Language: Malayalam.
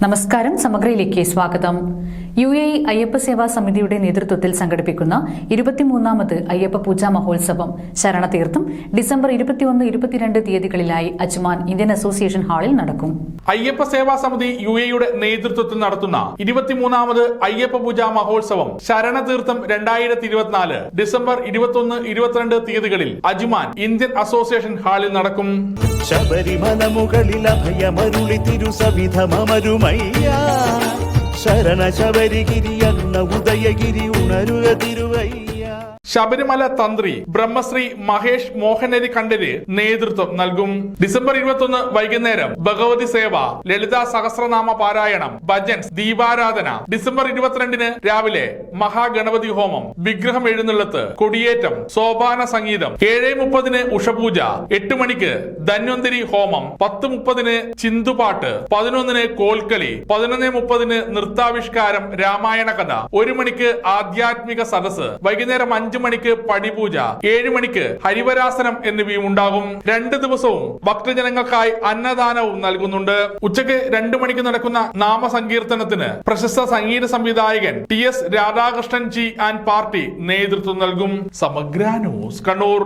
നമസ്കാരം. സമഗ്രയിലേക്ക് സ്വാഗതം. UAE അയ്യപ്പ സേവാ സമിതിയുടെ നേതൃത്വത്തിൽ സംഘടിപ്പിക്കുന്ന 23ാമത് അയ്യപ്പ പൂജാ മഹോത്സവം ശരണതീർത്ഥം ഡിസംബർ 21-22 തീയതികളിലായി അജ്മാൻ ഇന്ത്യൻ അസോസിയേഷൻ ഹാളിൽ നടക്കും. അയ്യപ്പ സേവാ സമിതി UAEയുടെ നേതൃത്വത്തിൽ നടത്തുന്ന 23ാമത് അയ്യപ്പ പൂജാ മഹോത്സവം ശരണതീർത്ഥം 2024 ഡിസംബർ 21-22 തീയതികളിൽ അജ്മാൻ ഇന്ത്യൻ അസോസിയേഷൻ ഹാളിൽ നടക്കും. ശബരിമല മുകളിൽ അഭയമരുളി തിരുസവിധമരുമയ്യ ശരണ ശബരിഗിരി അന്ന ഉദയഗിരി ഉണരുക തിരുവയ്യ. ശബരിമല തന്ത്രി ബ്രഹ്മശ്രീ മഹേഷ് മോഹനരി കണ്ഠര് നേതൃത്വം നൽകും. ഡിസംബർ 21 വൈകുന്നേരം ഭഗവതി സേവ, ലളിതാ സഹസ്രനാമ പാരായണം, ഭജൻസ്, ദീപാരാധന. ഡിസംബർ 22 രാവിലെ മഹാഗണപതി ഹോമം, വിഗ്രഹം എഴുന്നള്ളത്ത്, കൊടിയേറ്റം, സോപാന സംഗീതം. 7:30 ഉഷപൂജ, 8 മണിക്ക് ധന്വന്തരി ഹോമം, 10:30 ചിന്തുപാട്ട്, 11 കോൽക്കളി, 11:30 നൃത്താവിഷ്കാരം, രാമായണ കഥ, 1 മണിക്ക് ആധ്യാത്മിക സദസ്, വൈകുന്നേരം 5 മണിക്ക് പടിപൂജ, 7 മണിക്ക് ഹരിവരാസനം എന്നിവയും ഉണ്ടാകും. 2 ദിവസവും ഭക്തജനങ്ങൾക്കായി അന്നദാനവും നൽകുന്നുണ്ട്. ഉച്ചയ്ക്ക് 2 മണിക്ക് നടക്കുന്ന നാമസങ്കീർത്തനത്തിന് പ്രശസ്ത സംഗീത സംവിധായകൻ TS Radhakrishnan G and party നേതൃത്വം നൽകും. സമഗ്ര ന്യൂസ്, കണ്ണൂർ.